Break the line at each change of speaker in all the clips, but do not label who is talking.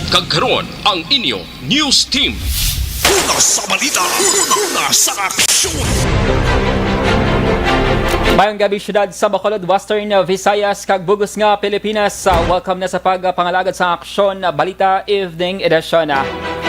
Kag karon ang inyo news team.
Una sa balita, una sa aksyon.
Mayong gabi syudad sa Bacolod, Western Visayas, kag bugos nga Pilipinas. Welcome na sa pagpangalagad sa Aksyon Balita Evening Edition.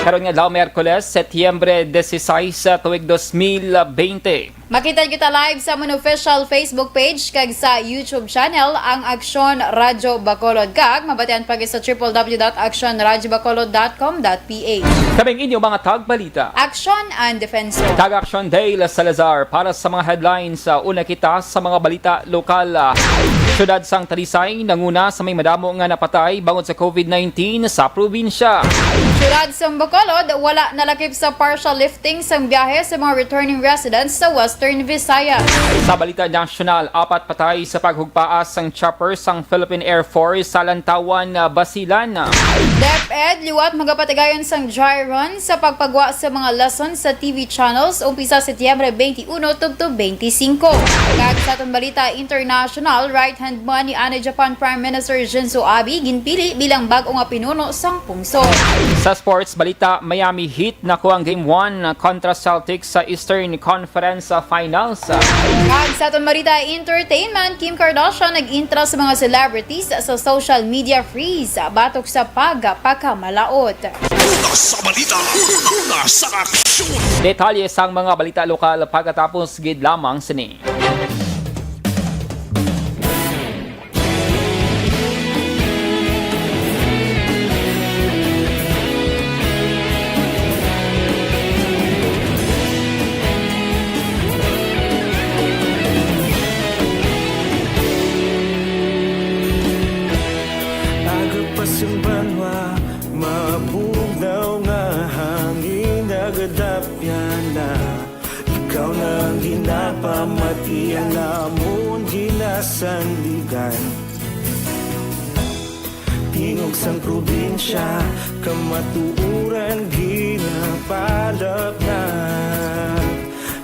Karon nga daw Miyerkules, Setyembre 16, tuig 2020.
Makita kita live sa mon official Facebook page kag sa YouTube channel ang Aksyon Radyo Bacolod, kag mabatian pag sa www.aksyonradyobacolod.com.ph.
Kaming inyo mga tagbalita.
Aksyon and Defensor.
Tag Aksyon Dale Salazar para sa mga headlines. Una kita sa mga balita lokal. Syudad sang Talisay nanguna sa may madamo nga napatay bangod sa COVID-19 sa probinsya.
Syudad sa Bacolod, wala nalakip sa partial lifting sa biyahe sa mga returning residents sa Western Visayas.
Sa balita nasyonal, 4 patay sa paghugpaas sang chopper sang Philippine Air Force sa Lantawan, Basilan.
DepEd, liwat magapatigayon sang dry run sa pagpagwa sa mga lessons sa TV channels umpisa Setyembre 21 tugtog 25. Kag sa atong balita international, right-hand man ni Japan Prime Minister Shinzo Abe ginpili bilang bag-o nga pinuno sang pungsod.
Sa sports balita, Miami Heat nakuha ang Game 1 kontra Celtics sa Eastern Conference Finals.
Kag sa atong balita entertainment, Kim Kardashian nag-intra sa mga celebrities sa social media freeze batok sa pagkakamalaot.
Una sa balita, una sa aksyon.
Detalye sang mga balita lokal pagkatapos gid lamang sini.
Simbanwa, mabugnaw nga hangin nagadapya na. Ikaw nang ginapamatian namon ginasandigan. Tingog sang probinsya, kamatuuran ginapalap na.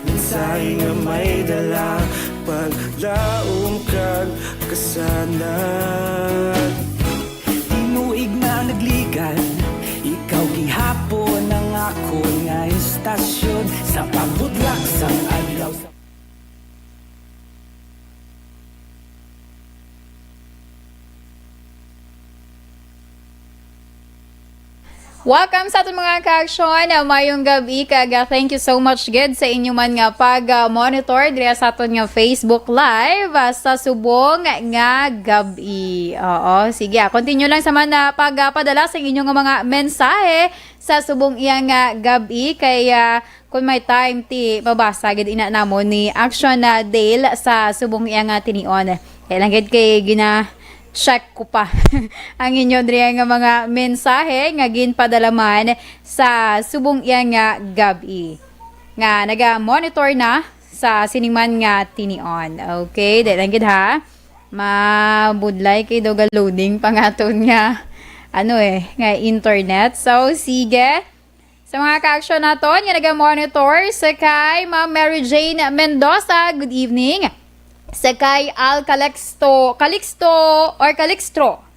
Minsay nga may dala, paglaom kag kasanat. Tinuig na nagligan, ikaw gihapon ang ako nga istasyon sa pagudlak sang adlaw sa
Welcome sa ating mga ka-aksyon. Mayong gabi kag thank you so much gid sa inyo man nga pag-monitor diri sa aton nga Facebook Live sa subong nga gabi. Oo, sige, continue lang sa man na pagpadala sa inyo nga mga mensahe sa subong iyang gabi kay kung may time ti mabasa gid ina namon ni Aksyon Dale sa subong iyang tinion. Kaya lang gid kay check ko pa ang inyo diri nga mga mensahe nga ginpadalaman sa subong iyang nga gabi nga naga-monitor na sa siningman nga tinion. Okay, dahil lang gid ha. Mabudlay kay do loading pangaton nga nga internet. So sige. Sa mga ka-aksyon naton nga naga-monitor sa kay Ma'am Mary Jane Mendoza, good evening. Sa kay Al Calixto,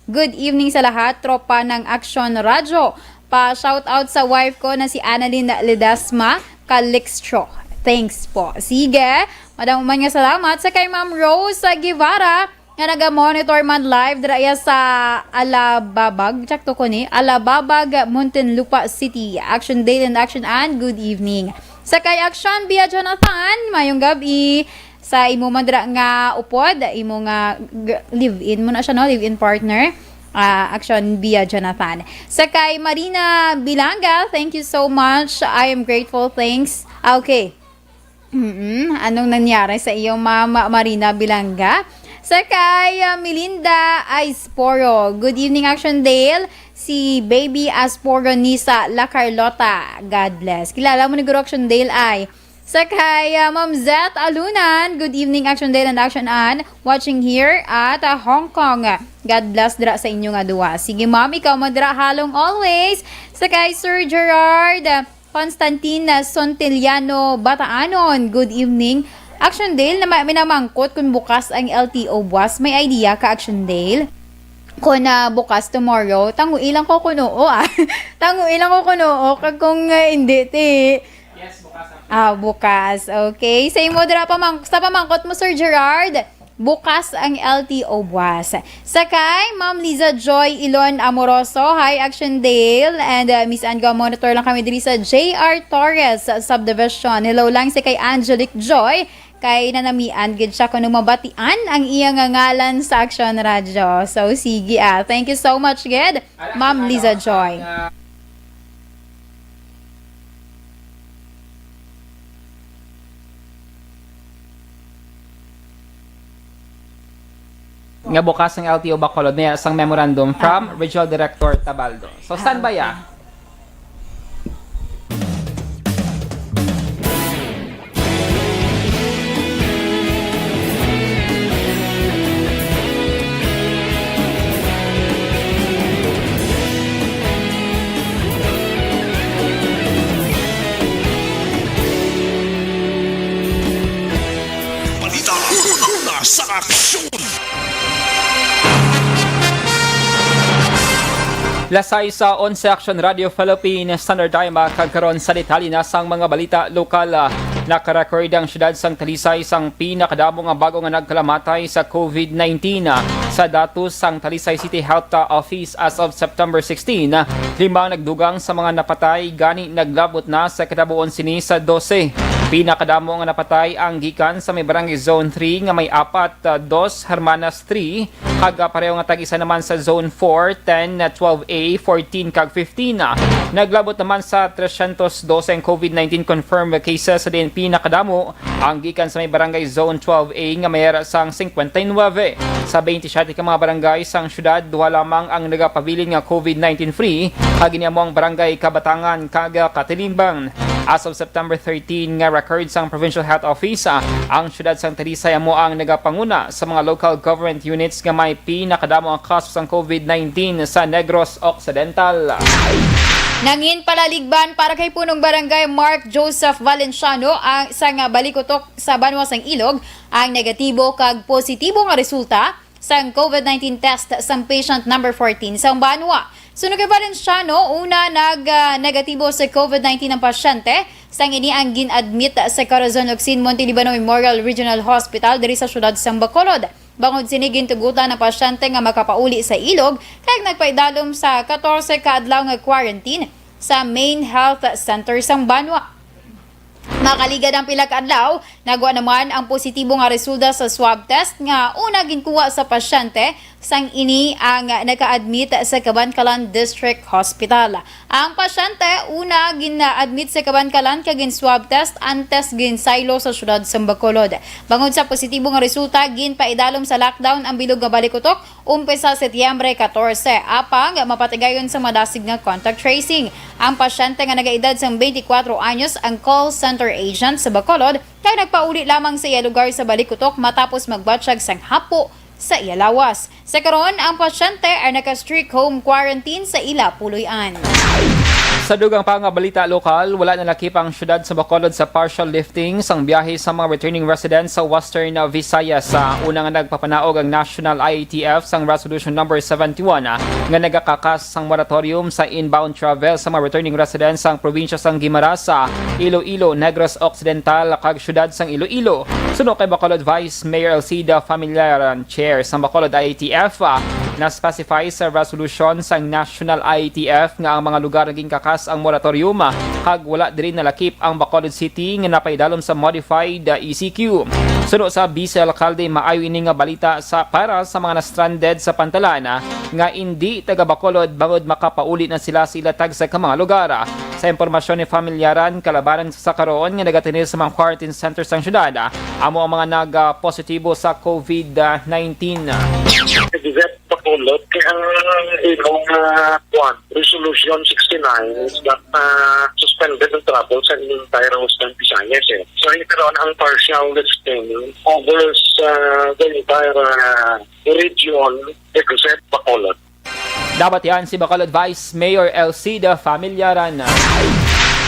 good evening sa lahat, tropa ng Aksyon Radyo. Pa-shoutout sa wife ko na si Annalyn Ledesma Calixto. Thanks po. Sige, madaming man nga salamat. Sa kay Ma'am Rose Guevara, nga naga-monitor man live dira sa Alababag, Alababag, Muntinlupa City. Aksyon Day and Action and good evening. Sa kay Aksyon Bia Jonathan, mayong gabi. Sa imo man dira nga upod, imo nga live-in mo na siya, no? Live-in partner. Aksyon Bia Jonathan. Sa kay Marina Bilanga, thank you so much. I am grateful. Thanks. Okay. Anong nangyari sa iyo, Mama Marina Bilanga? Sa kay Melinda Aisporo, good evening, Aksyon Dale. Si Baby Asporo Nisa La Carlota, God bless. Kilala mo ni Guru Aksyon Dale ay sa kay Ma'am Zet Alunan, good evening, Aksyon Day and Action An, watching here at Hong Kong. God bless dira sa inyo nga duwa. Sige ma'am, ikaw madira halong always. Sa kay Sir Gerard Constantine Sontiliano Bataanon, good evening. Aksyon Dale, na minamangkot kung bukas ang LTO buwas, may idea ka Aksyon Dale? ko na bukas tomorrow, tango ilang ko kuno tango ilang ko kuno kag kung hindi ti.
Yes, bukas.
Bukas. Okay. Sa imo dira sa pamangkot mo Sir Gerard, bukas ang LTO buwas. Sakay, Ma'am Liza Joy Ilon Amoroso, hi Aksyon Dale, and Miss Anga monitor lang kami diri sa JR Torres Subdivision. Hello lang si kay Angelic Joy, kay nanamian gid siya kuno mabatian ang iyang ngalan sa Aksyon Radyo. So sige thank you so much gid, Ma'am Liza Joy.
Nga bukas ng LTO Bacolod, may isang memorandum from Regional Director Tabaldo. So, saan ba ya?
Balita na sa aksyon.
Lasay sa 11 Action Radio Philippines Standard Time kagkaroon sa detalye na sang mga balita lokal. Nakarecord ang syudad sang Talisay sang pinakadamo nga bago nga nagkalamatay sa COVID-19 sa datos sang Talisay City Health Office as of September 16. 5 nagdugang sa mga napatay gani naglabot na sa kadabuon sini sa 12. Pinakadamo nga napatay ang gikan sa may barangay Zone 3 nga may 4, 2, Hermanas 3, kag pareho nga tag-isa naman sa Zone 4, 10, 12A, 14 kag 15. Naglabot naman sa 312 ang COVID-19 confirmed cases sa din pinakadamo ang gikan sa may barangay Zone 12A nga mayara sang 59. Sa 27 ka mga barangay sang syudad, duha lamang ang nagapabilin nga COVID-19 free, kag ang barangay Kabatangan kag Katilimbang. As of September 13 nga records ang Provincial Health Office, ang syudad sang Talisay mo ang nagapanguna sa mga local government units nga may pinakadamo ang kaso sang COVID-19 sa Negros Occidental.
Nangin palaligban para kay punong barangay Mark Joseph Valenciano ang sang balikutok sa Banwa sang Ilog ang negatibo kag positibo nga resulta sang COVID-19 test sang patient number 14 sa Banwa. Sunog kay Valenciano, una negatibo sa COVID-19 ang pasyente sang ini ang gin-admit sa Corazon Ocsin Montelibano Memorial Regional Hospital diri sa syudad sang Bacolod. Bangod sini gintugutan ang pasyente nga makapauli sa ilog kag nagpaidalom sa 14 ka adlaw nga quarantine sa Main Health Center sang Banwa. Makaligad ang pila ka adlaw, nagwa naman ang positibo nga resulta sa swab test nga una ginkuha sa pasyente sang ini ang naka-admit sa Cabancalan District Hospital. Ang pasyente una gina-admit sa Cabancalan kag gin-swab test antes gin-silo sa syudad sa Bacolod. Bangod sa positibo nga resulta, ginpaidalom sa lockdown ang bilog nga balikutok umpisa Setyembre 14 apang mapatigayon sa madasig nga contact tracing. Ang pasyente nga nagaedad sang 24 anyos ang call center agent sa Bacolod kay nagpauli lamang sa iya lugar sa balikutok matapos magbatsyag sang hapo sa iya lawas. Sa karon, ang pasyente ay naka-strict home quarantine sa ila puloy-an.
Sa dugang pa nga balita lokal, wala na lakip ang syudad sa Bacolod sa partial lifting sang biyahe sa mga returning residents sa Western Visayas. Sa unang nagpapanaog ang National IATF sang Resolution number 71 nga nagakakas sang moratorium sa inbound travel sa mga returning residents sang probinsya sang Guimaras, Iloilo, Negros Occidental kag syudad sang Iloilo. Suno kay Bacolod Vice Mayor Elcida Familiaran, Chair sang Bacolod IATF, na-specify sa resolution sang National IATF nga ang mga lugar naging kakas ang moratorium kag wala diri nalakip ang Bacolod City nga napaidalom sa modified ECQ. Suno sa Vice Alcalde, maayo ini nga balita para sa mga na-stranded sa Pantalan nga hindi taga Bacolod bangod makapauli na sila sa ilatag sa mga lugar. Sa impormasyon ni Familiaran, kalabanan sa karoon nga nagatinil sa mga quarantine centers sang syudad amo ang mga nag-positibo sa COVID-19.
Bacolod, kaya ang ilong Resolution 69 is that suspended ang travel sa entire Western Visayas. So ito ron ang partial listing covers the entire region except Bacolod.
Dapat yan si Bacolod Vice Mayor Elcida Familiaran.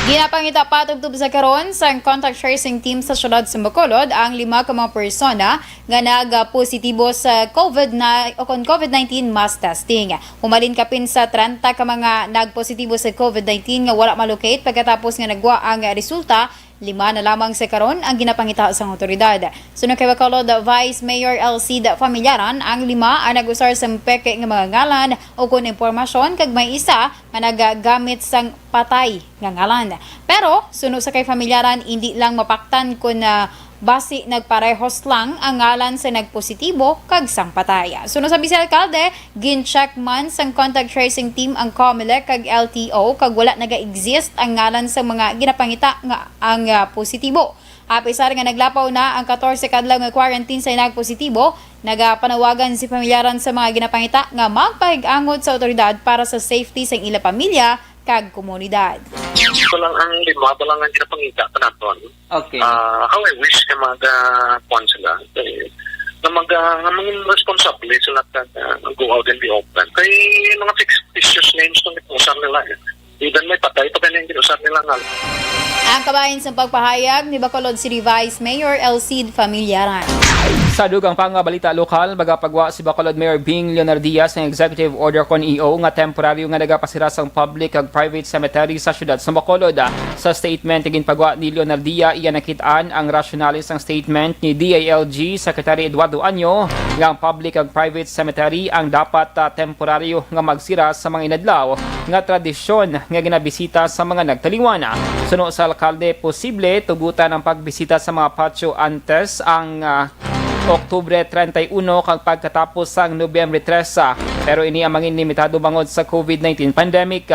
Ginapangita patugtub sa karon sa contact tracing team sa syudad sa Bacolod ang 5 ka mga persona nga nag-positibo sa COVID-19 mass testing. Humalin kapin sa 30 ka mga nag-positibo sa COVID-19 nga wala malocate pagkatapos nga nagwa ang resulta. 5 na lamang sa karon ang ginapangita sa otoridad. Sunod kay Bacolod Vice Mayor LC Familiaran, ang 5 ang nag-usar sa peke nga mga ngalan o kung impormasyon kag may isa nga nagagamit sang patay nga ngalan. Pero sunod sa kay Familiaran, hindi lang mapaktan kung basi nagparehos lang ang ngalan sa nagpositibo kag sang patay. Sunod sa Vice Alcalde, gin-check man sang contact tracing team ang COMELEC kag LTO kag wala naga-exist ang ngalan sa mga ginapangita nga ang positibo. Apisar nga naglapaw na ang 14 kadlaw nga quarantine sa nagpositibo, nagapanawagan si Familiaran sa mga ginapangita nga magpahig-angod sa otoridad para sa safety sa ila pamilya kag komunidad.
Ito lang ang 5 pa lang ang kinapangita pa naton.
Okay.
How I wish na mag-puan sila. Na maging responsable sila go out and be open. Kaya mga fictitious names nung itusar nila. Even may patay pa ganyan ginusar nila nga.
Ang kabahin sa pagpahayag ni Bacolod City Vice Mayor LC Familiaran.
Sa dugang balita lokal, bagapagwa si Bacolod Mayor Bing Leonardia sa executive order kon EO nga temporaryo nga nagapasira sang public ag private cemetery sa syudad sa Bacolod. Sa statement tigin pagwa ni Leonardia, iya nakitaan ang rationale sang statement ni DILG Secretary Eduardo Anyo nga ang public ag private cemetery ang dapat temporaryo nga magsira sa mga inadlaw nga tradisyon nga ginabisita sa mga nagtaliwana. Suno sa alkalde, posible tugutan ang pagbisita sa mga patio antes ang Oktubre 31 kag pagkatapos sang Nobyembre 13, pero ini ang mangin limitado bangod sa COVID-19 pandemic.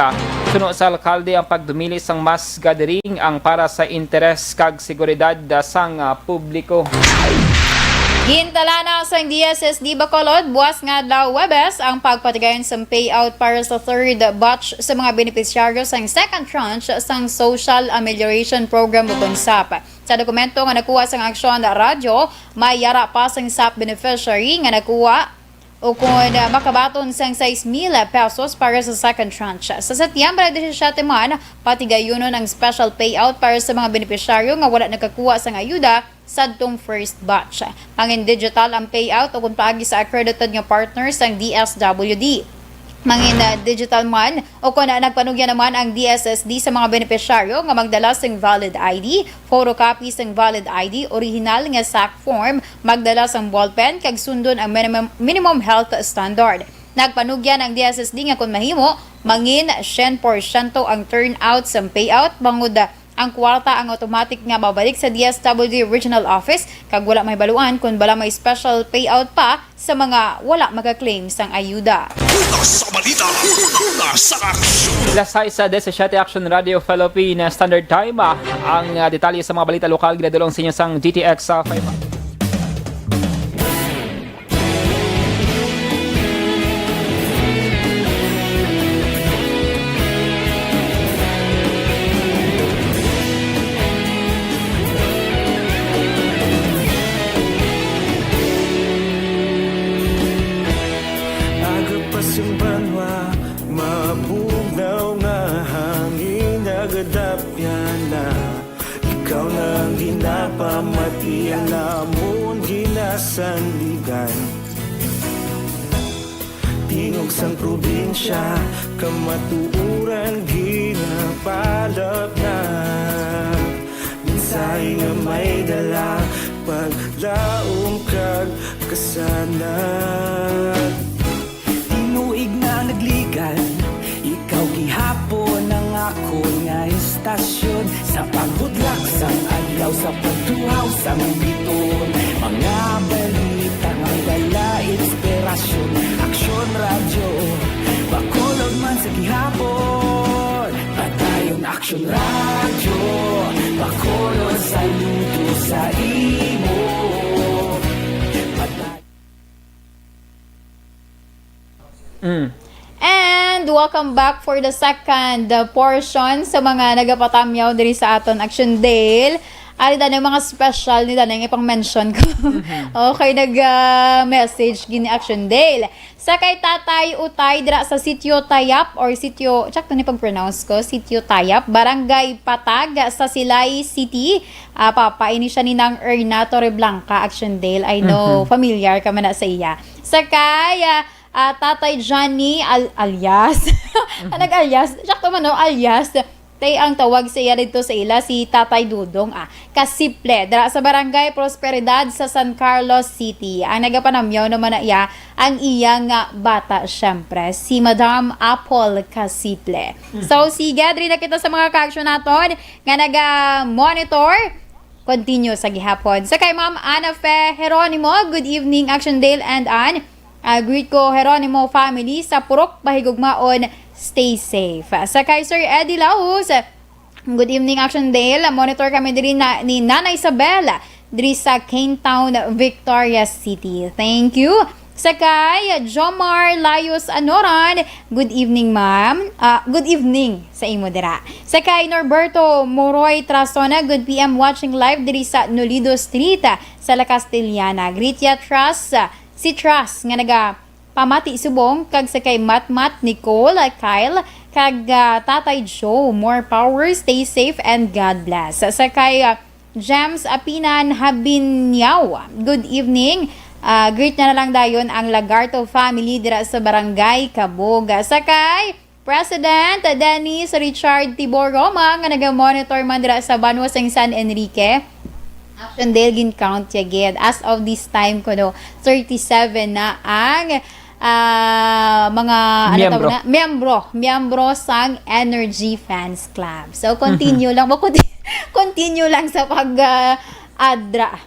Suno sa alkalde, ang pagdumili sang mass gathering ang para sa interes kag seguridad sang publiko.
Gintala na sa DSSD Bacolod, buwas nga daw Webes ang pagpatigayon sa payout para sa third batch sa mga beneficiaryo sa second tranche sang Social Amelioration Program o KONSAP. Sa dokumento nga nakuha sa Aksyon radyo, may yara pa sang SAP beneficiary nga nakuha o kung makabaton sang 6,000 pesos para sa second tranche. Sa Setyembre 17 man, patigayunon ang special payout para sa mga beneficiaryo nga wala nakakuha sang ayuda sa itong first batch. Mangin digital ang payout o kung paagi sa accredited nga partners ang DSWD. Mangin digital man o kung nagpanugyan naman ang DSSD sa mga beneficiaryo nga magdala sang valid ID, photocopy sang valid ID, original nga SAC form, magdala sang ballpen kag sundon ang minimum health standard. Nagpanugyan ang DSSD nga kung mahimo, mangin 100% ang turnout sa payout bangod ang kwarta ang automatic nga mabalik sa DSWD Regional Office kag wala may baluan kung bala may special payout pa sa mga wala maka-claim sang ayuda.
Sa balita, sa aksyon.
Lasay sa 17 Action Radio Philippine Standard Time. Ang detalye sa mga balita lokal ginadulong sa inyo sang GTX 5.
Simbanwa, mabugaw nga hangin nagadapya na. Ikaw nang ginapamatian namon ginasandigan. Tingog sang probinsya, kamatuuran ginapalap na. Minsay nga may dala, paglaong kag kasanat. Tinuig na nagligan, ikaw gihapon ang ako nga istasyon. Sa pagbudlak sang adlaw, sa pagtuhaw sa biton. Mga balita ang dala inspirasyon. Aksyon radyo, Bacolod man sa gihapon. Patayon Aksyon radyo, Bacolod saludo sa imo.
And welcome back for the second portion sa mga nagapatamyaw diri sa aton Action Dale. Ali danay mga special ni danay ipang mention ko. Okay, nag-message gini Aksyon Dale. Sa kay Tatay Utay dira sa Sitio Tayap or Sitio, check to ni pag-pronounce ko, Sitio Tayap, Barangay Patag sa Silay City. Papaini siya ni nang Erna Torreblanca, Aksyon Dale. I know, familiar ka man na sa iya. Sa kay Tatay Johnny alias, nag-alias, check to man no, alias, tay ang tawag sa iya dito sa ila si Tatay Dudong Kasiple dira sa Barangay Prosperidad sa San Carlos City. Ang nagapanamyaw naman na iya ang iyang bata syempre si Madam Apple Kasiple. So sige diri na kita sa mga ka-action naton nga naga-monitor. Continue sa gihapon. Sa kay Ma'am Ana Fe Heronimo, good evening Action Dale and Ann. Greet ko Heronimo family sa Purok Bahigugmaon. Stay safe. Sa kay Sir Eddie Laus, good evening Action Dale. Monitor kami diri ni Nana Isabel diri sa Cane Town, Victoria City. Thank you. Sa kay Jomar Layos Anoran, good evening ma'am. Good evening sa imo dira. Sa kay Norberto Moroy Trasona, good PM watching live diri sa Nolido Street sa La Castellana. Greet ya Trust, si Trust nga naga pamati subong kag sa kay Matmat Nicole Kyle kag Tatay Joe, more power, stay safe and God bless. Sa kay James Apinan Habinyaw, good evening. Greet na lang dayon ang Lagarto family dira sa Barangay Kabog. Sa kay President Dennis Richard Tibor Roma nga naga-monitor man dira sa Banwasang San Enrique. Action Dale gin count yagid as of this time ko no 37 na ang mga miyembro sang Energy Fans Club. So continue lang continue lang sa pag adra.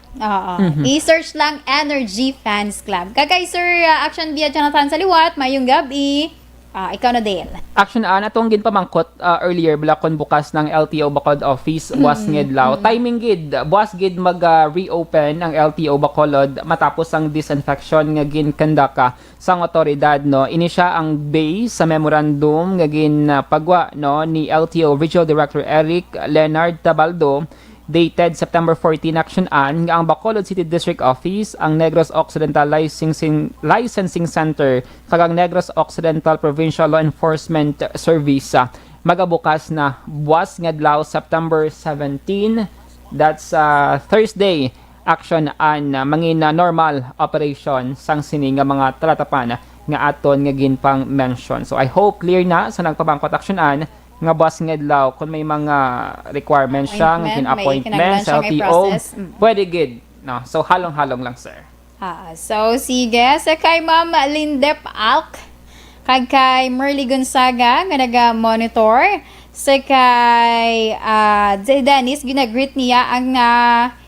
I-search lang Energy Fans Club. Kagay Sir Action Bia Jonathan Saliwat, mayong gabi. Ikaw na Dale.
Action natong ginpamangkot earlier balakon bukas ng LTO Bacolod office was ngedlaw. Timing gid buwas gid mag-reopen ang LTO Bacolod matapos ang disinfection nga ginkandaka sang otoridad no. Ini siya ang base sa memorandum nga ginpagwa no ni LTO Regional Director Eric Leonard Tabaldo dated September 14 action nga ang Bacolod City District Office, ang Negros Occidental Licensing Center kag ang Negros Occidental Provincial Law Enforcement Service magabukas na buwas ngadlaw September 17, that's Thursday action mangina normal operation sang sini nga mga talatapan nga aton nga ginpang mention. So I hope clear na sa nagpabangkot action nga boss ngedlaw kung may mga requirements siya ng appointment sa LTO pwede gid no, so halong-halong lang sir.
So sige sa kay Ma'am Lindep Alk kag kay Merly Gonzaga nga naga-monitor sa kay Dennis ginagreet niya ang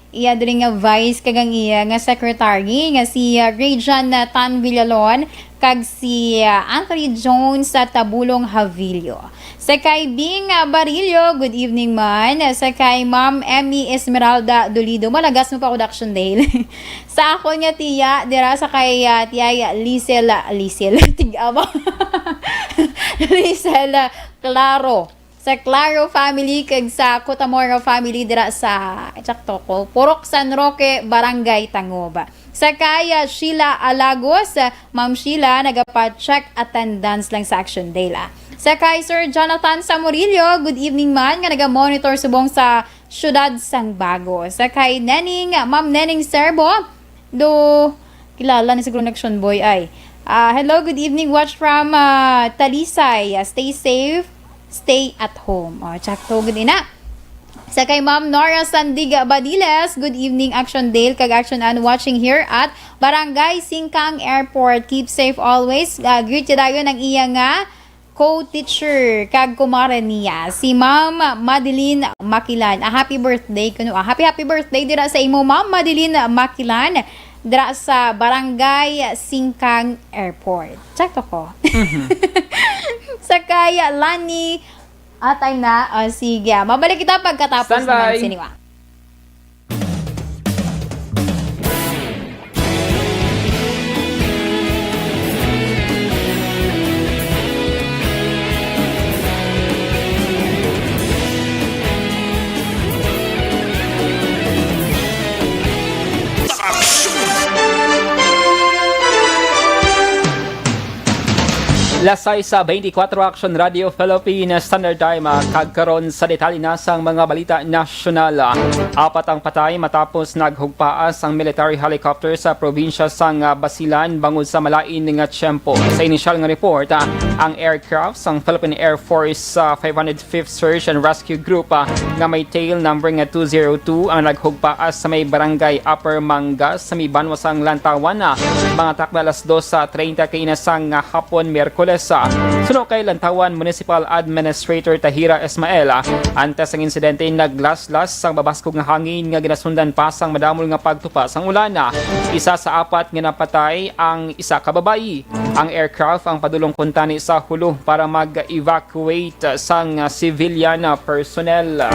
iya diri nga vice kag ang iya nga secretary nga si Rejan Tan Villalon kag si Anthony Jones sa Tabulong Havilio. Sa kay Bing Barillo, good evening man. Sa kay Ma'am Emmy Esmeralda Dolido, malagas mo pa production Dale. Sa ako nga tiya, dira sa kay tiya Lisel tig-ama. Lisel Claro. Sa Claro family kag sa Cotamora family dira sa eksakto ko, Purok San Roque, Barangay Tangoba. Sa kaya Sheila Alagos, Ma'am Sheila nagapa-check attendance lang sa Action Dale. Sa kay Sir Jonathan Samurillo, good evening man nga naga-monitor subong sa Syudad Sang Bago. Sa kay Nening, Ma'am Nening Serbo, do kilala ni siguro Action Boy ay. Hello, good evening, watch from Talisay. Stay safe, stay at home. Tsakto good ina. Sa kay Ma'am Nora Sandiga Badiles, good evening Action Dale kag Action watching here at Barangay Singkang Airport. Keep safe always. Greet dayon ang iya nga co-teacher kag kumare niya si Ma'am Madeline Makilan. Happy birthday kuno. Happy birthday dira sa imo Ma'am Madeline Makilan dira sa Barangay Singkang Airport. Check to ko. Sa kaya Lani atay na. Sige. Mabalik kita pagkatapos naman siniwa.
Lasay sa 24 Aksyon Radio Philippines Standard Time kagkaron sa detalye na sang mga balita nasyonal. Apat ang patay matapos naghugpaas ang military helicopter sa probinsya sang Basilan bangod sa malain nga tiyempo. Sa inisyal nga report, ang aircraft sang Philippine Air Force 505th Search and Rescue Group nga may tail number nga 202 ang naghugpaas sa may barangay Upper Mangas sa may banwa sang Lantawan mga takna alas 2:30 kainasang hapon Miyerkules. Suno kay Lantawan Municipal Administrator Tahira Esmael, antes ang insidente naglaslas sang babaskog nga hangin nga ginasundan pa sang madamol nga pagtupas ang ulan. Isa sa apat nga napatay ang isa ka babayi. Ang aircraft ang padulong kuntani sa hulo para mag-evacuate sang civilian personnel.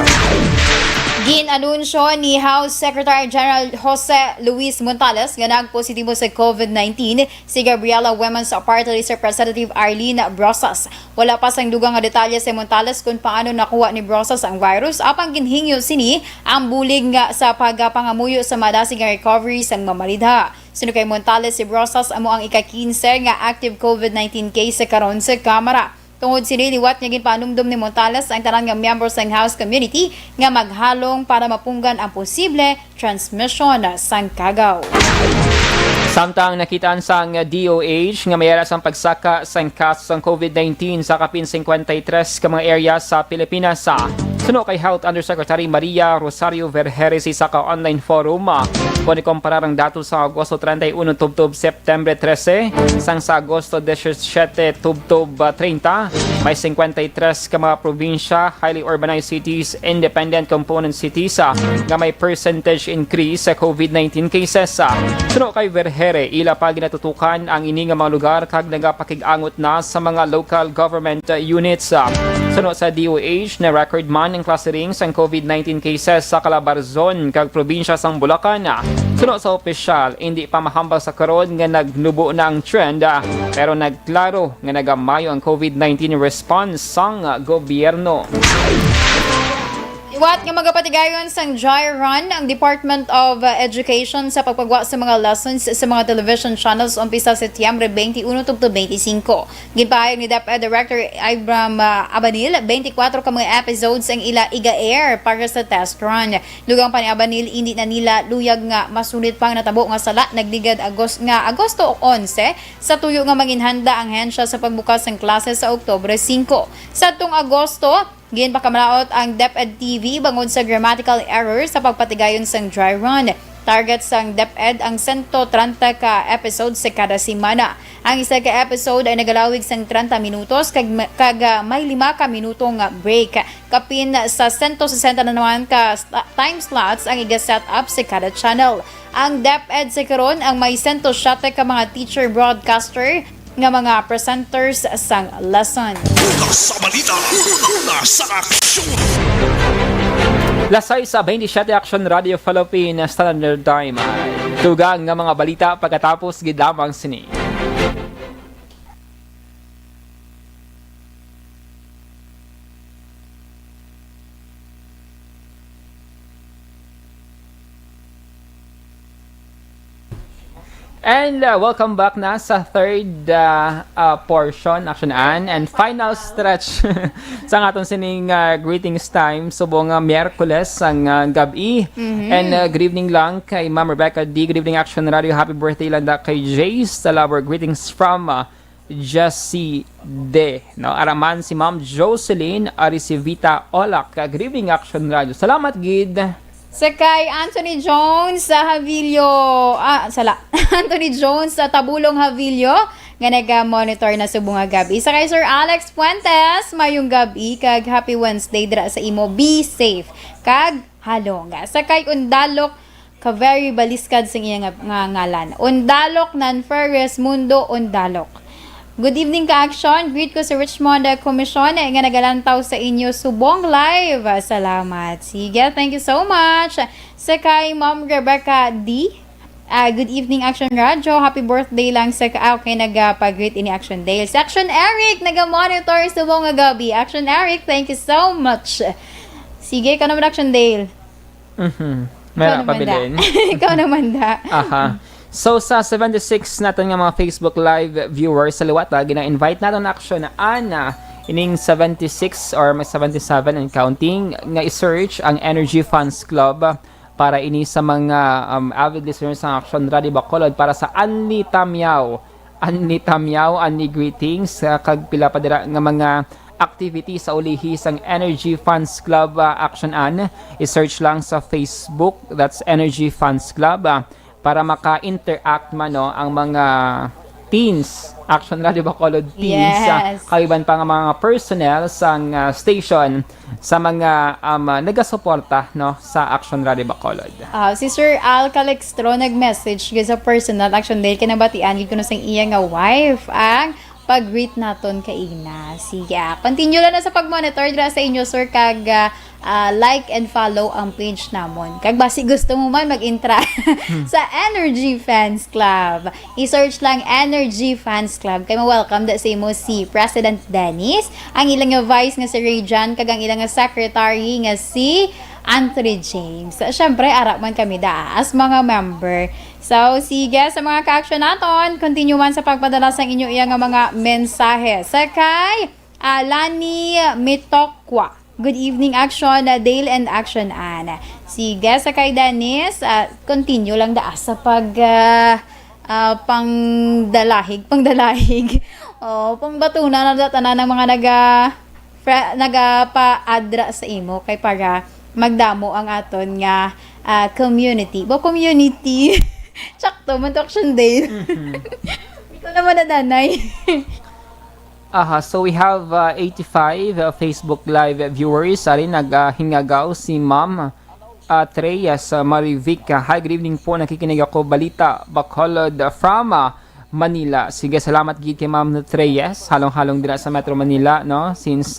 Ginanunsyo ni House Secretary General Jose Luis Montales nga nagpositibo sa COVID-19 si Gabriela Women's Party List Representative Arlene Brosas. Wala pa sang dugang nga detalye si Montales kung paano nakuha ni Brosas ang virus apang ginhingyo sini ang bulig nga sa pagpangamuyo sa madasig nga recovery sang mamalidha. Sino kay Montales si Brosas amo ang ika-15 nga active COVID-19 case sa karon sa Kamara. Tungod siniliwat niya ginpanumdum ni Montales ang tanan nga members ng House community nga maghalong para mapunggan ang posible transmission sang kagaw.
Samtang nakitaan sang DOH nga mayara sang pagsaka sang cases ng COVID-19 sa kapin 53 ka mga area sa Pilipinas. Suno kay Health Undersecretary Maria Rosario Vergeres sa online forum, kung ikumparar ang datos sa Agosto 31 tubtob September 13 sang sa Agosto 17 tubtob 30, may 53 ka mga probinsya, highly urbanized cities, independent component cities nga may percentage increase sa COVID-19 cases. Suno kay Vergeres, ila pa ginatutukan ang ini nga mga lugar kag nagapakig-angot na sa mga local government units. Suno sa DOH na record man ang clustering sang COVID-19 cases sa Calabarzon kag probinsya sang Bulacan. Suno sa opisyal, hindi pa mahambal sa karon nga nagnubo na ang trend, pero nagklaro nga nagamayo ang COVID-19 response sang gobyerno.
Iwat nga magapatigayon sang dry run ang Department of Education sa pagpagwa sa mga lessons sa mga television channels umpisa Setyembre 21 tubto 25. Ginpahayag ni DepEd Director Ibram Abanil, 24 ka mga episodes ang ila iga-air para sa test run. Lugang pa ni Abanil, hindi na nila luyag nga masulit pang natabo nga sala nagdigad Agosto 11 sa tuyo nga maginhanda ang hensya sa pagbukas ng klase sa Oktubre 5. Sa tong Agosto, ginpakamalaot ang DepEd TV bangod sa grammatical error sa pagpatigayon sang dry run. Target sang DepEd ang 130 ka episode sa kada semana. Ang isa ka episode ay nagalawig sang 30 minutos kag may 5 ka minutong break. Kapin sa 160 na naman ka time slots ang iga-set up sa kada channel. Ang DepEd sa karon ang may 107 ka mga teacher broadcaster nga mga presenters sang lesson.
Una sa balita, una sa aksyon.
Lasay sa 27 Aksyon Radio Philippines Standard Time. Tugang nga mga balita pagkatapos gidamang sini. And welcome back na sa third portion, Action and final stretch sa aton sining greetings time. Subong Miyerkules ang gabi. And good evening lang kay Ma'am Rebecca D. Good evening, Action Radio. Happy birthday lang da kay Jace. Salamat, greetings from Jessie D. No, araman si Ma'am Jocelyn Arisivita Olak. Good evening, Action Radio. Salamat, Gid.
Sa kay Anthony Jones sa Havilio, Anthony Jones sa Tabulong Havilio, nga nag-monitor na subong nga gabi. Sa kay Sir Alex Puentes, mayong gabi, kag happy Wednesday dira sa imo. Be safe, kag halong. Sa kay Undalok, ka-very baliskad sa iya nga ngalan. Undalok nan Ferres Mundo Undalok. Good evening ka Aksyon. Greet ko sa Richmond Commission nga nagalantaw sa inyo subong live. Salamat. Sige, thank you so much. Sa kay Ma'am Rebecca D. Good evening Action Radio. Happy birthday lang sa okay nagpag-greet ini Action Dale. Sa Action Eric, naga-monitor subong nga gabi. Action Eric, thank you so much. Sige, ka naman Action Dale.
Meron pa bilin.
Ikaw naman da.
Aha. So sa 76 natin nga mga Facebook Live viewers sa liwata, gina-invite natin na aksyon na ana ining 76 or 77 and counting nga i-search ang Energy Funds Club para ini sa mga avid listeners ng Aksyon Radio Bacolod para sa Anli Tamyaw, Anli greetings kag pila pa dira nga mga activities sa ulihi sang Energy Funds Club Action An. I-search lang sa Facebook, that's Energy Funds Club para maka-interact man no, ang mga teens, Action Radio Bacolod teens,
Yes.
kaiban pa nga mga personnel sang station sa mga nagasuporta no, sa Action Radio Bacolod.
Si Sir Al Calixtro nag-message sa personal action dahil kinabatian ko na sang iya nga wife ang pag-greet naton kay Ina. Sige, continue lang na sa pag-monitor dira sa inyo, sir, kag like and follow ang page namon. Kag basi gusto mo man mag-intra sa Energy Fans Club. I-search lang Energy Fans Club. Kay ma-welcome da sa imo si President Dennis, ang ilang nga vice nga si Rayjan, kag ang ilang nga secretary nga si Anthony James. Siyempre, arap man kami da as mga member. So, sige, sa mga ka-action naton, continue man sa pagpadala sa inyo iya nga mga mensahe. Sa kay Lani Mitokwa. Good evening, Action Dale and Action Anna. Sige, sa kay Dennis, continue lang da sa pangdalahig. Pangbatunan na datanan ng mga nagapa-adra sa imo kay para magdamo ang aton nga community. Community. Sakto, man to Action Day. Ikaw naman na danay.
So we have 85 Facebook Live viewers. Ari naghingagaw si Ma'am Treyas Marivica. Hi, good evening po. Nakikinig ako. Balita, Bacolod from Manila. Sige, salamat gid kay Ma'am Treyas. Halong-halong dira sa Metro Manila, no? Since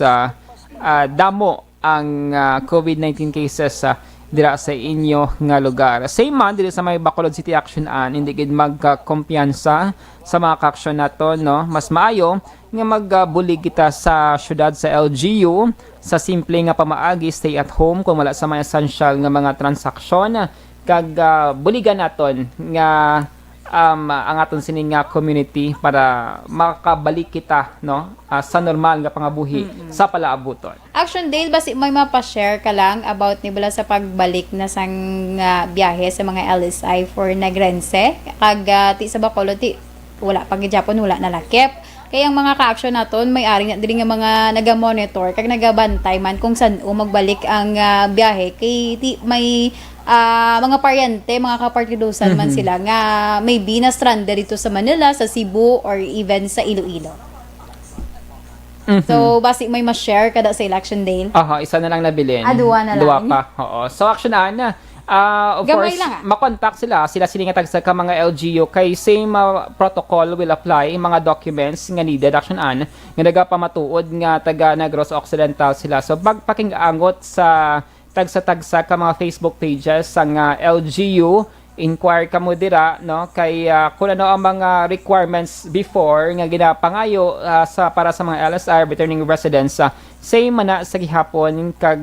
damo ang COVID-19 cases dira sa inyo nga lugar. Same man diri sa may Bacolod City Action An, hindi gid magkumpiyansa sa mga ka-action nato, no? Mas maayo nga magbulig kita sa syudad sa LGU sa simple nga pamaagi, stay at home kung wala sa mga essential nga mga transaksyon, kag buligan naton nga ang aton sining nga community para makabalik kita no sa normal nga pangabuhi sa palaabuton.
Action Dale, basi may mapa-share ka lang about nibula sa pagbalik na sang biyahe sa mga LSI for Negrense. Kag ti sa Bacolod ti wala pag Japon wala na lakip. Kaya ang mga ka-action naton may ari na diri nga mga naga-monitor kag nagabantay man kung saan magbalik ang biyahe kay ti may mga paryente, mga kapartidusan man sila nga maybe na stranded dito sa Manila, sa Cebu, or even sa Iloilo. So, basi may ma-share kada sa election day.
Isa na lang nabilin.
Duwa na lang.
Duwa pa. Oo. So, action na. Of
Gamay
course,
lang,
makontak sila nga tag sa mga LGU kay same protocol will apply mga documents nga needed action an nga nagapamatuod nga taga Negros Occidental sila. So, pagpakinggangot sa tagsa ka mga Facebook pages sang LGU, inquire ka mo dira no kay kung ano ang mga requirements before nga ginapangayo para sa mga LSR returning residents, same man sa gihapon kag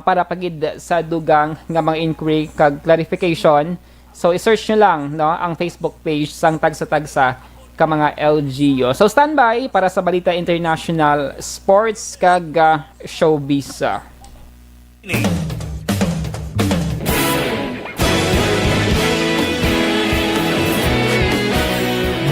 para pagid sa dugang nga mga inquiry kag clarification. So i-search nyo lang no ang Facebook page sang tagsa ka mga LGU. So standby para sa Balita International Sports kag Showbiz.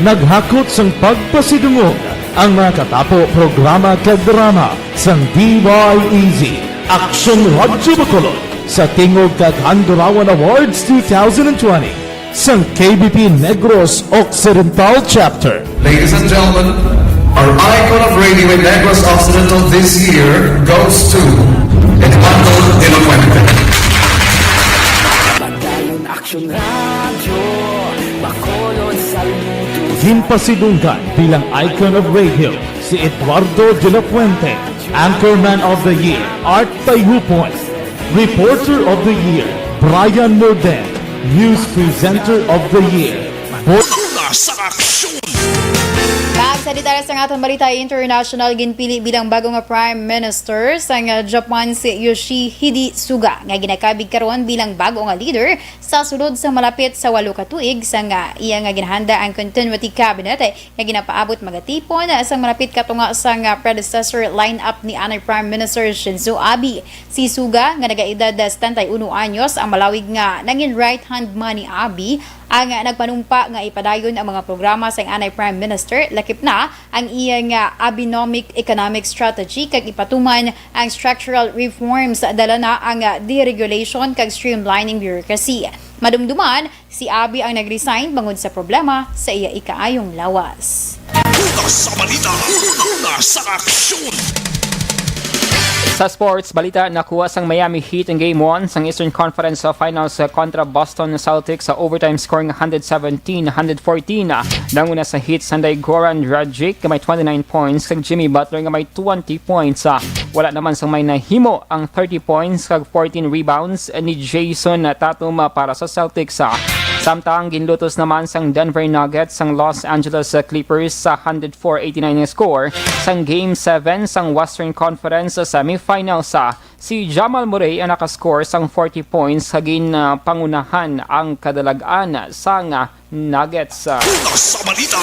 Naghakot sang pagpasidungog ang mga katapo programa kag drama sang DYEZ Aksyon Radio Bacolod sa Tingog kag Handurawan Awards 2020 sang KBP Negros Occidental Chapter.
Ladies and gentlemen, our icon of radio in Negros Occidental this year goes to Eduardo de la Fuente.
Pagdayon Aksyon Radio, Bacolod saludo.
Himpasidunggan bilang icon of radio si Eduardo de la Fuente, Anchorman of the Year, Art Tayhupoy, Reporter of the Year, Brian Norden, News Presenter of the Year. Una sa aksyon!
Back Sa detalye sa atong balita international, ginpili bilang bagong Prime Minister sa Japan si Yoshihide Suga nga ginakabig karon bilang bago nga leader sa sulod sa malapit sa 8 ka tuig sa iya nga ginahanda ang continuity cabinet nga ginapaabot magatipon sa malapit katunga sa predecessor lineup ni anay Prime Minister Shinzo Abe. Si Suga nga nagaedad 71 anyos ang malawig nga naging right hand man ni Abe ang nagpanumpa nga ipadayon ang mga programa sa anay Prime Minister, lakip na ang iyang Abenomic economic strategy kag ipatuman ang structural reforms dala na ang deregulation kag streamlining bureaucracy. Madumduman, si Abe ang nag-resign bangod sa problema sa iya ikaayong lawas.
Sa balita, nasa aksyon!
Sa sports, balita, nakuha sang Miami Heat in Game 1 sang Eastern Conference Finals kontra Boston Celtics sa overtime scoring 117-114. Nanguna sa Heat, Sunday Goran Dragic may 29 points kag Jimmy Butler nga may 20 points. Wala naman sang may nahimo ang 30 points kag 14 rebounds ni Jason Tatum para sa Celtics. Samtang ginlutos naman sang Denver Nuggets sang Los Angeles Clippers sa 104-89 score sang Game 7 sang Western Conference semifinals. Si Jamal Murray ang nakascore sang 40 points hagin pangunahan ang kadalagan sang Nuggets.
Sa balita,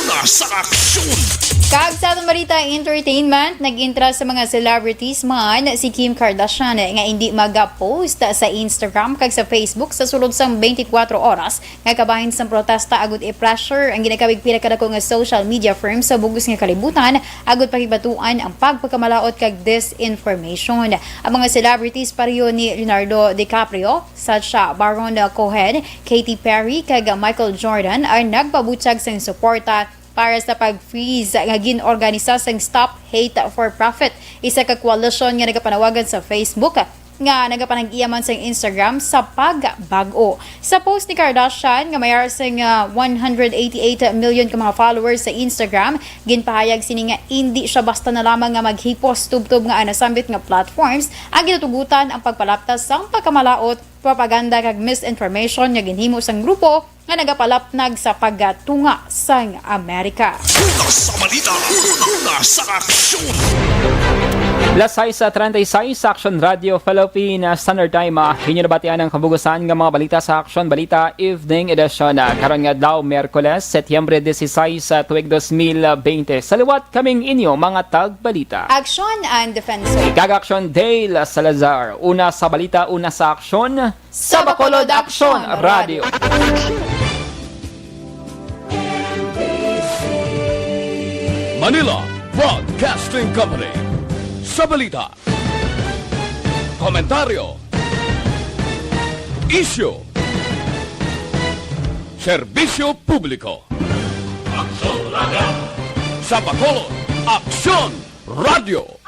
nasa aksyon!
Kag sa atong balita entertainment, nag-intra sa mga celebrities man si Kim Kardashian nga hindi maga-post sa Instagram kag sa Facebook sa sulod sang 24 oras nga kabahin sa protesta agud i-pressure ang ginakabig pila kadako nga social media firms sa bugos nga kalibutan agud pakibatuan ang pagpagkamalaot kag disinformation. Ang mga celebrities pareho ni Leonardo DiCaprio, Sacha Baron Cohen, Katy Perry kag Michael Jordan ay nagpabutyag sa suporta para sa pag-freeze nga gin-organisa sang Stop Hate for Profit, isa ka koalisyon nga nagapanawagan sa Facebook nga nagapanag-iyaman sa Instagram sa pagbago. Sa post ni Kardashian nga mayar sang 188 million ka mga followers sa Instagram, ginpahayag sini nga hindi siya basta na lamang nga maghipos tubtob nga nasambit nga platforms ang ginatugutan ang pagpalaptas sang pagkamalaot, propaganda kag misinformation nga ginhimo sang grupo nga nagapalapnag sa pagtunga sang Amerika.
Sa balita, nasa aksyon!
Lasay sa 36 sa Aksyon Radio Philippine Standard Time. Hinyo nabatian ang kabugusan ng mga balita sa Aksyon Balita Evening Edition. Karon nga daw Miyerkules, Setyembre 16 sa tuig 2020. Saliwat kaming inyo mga tagbalita.
Aksyon and Defensor.
Kag-Aksyon Dale Salazar. Una sa balita, una sa aksyon.
Sa Bacolod Aksyon
Radio.
Manila Broadcasting Company. Sa balita, komentaryo, issue, serbisyo publiko. Aksyon Radio! Sa Bacolod, Aksyon Radio!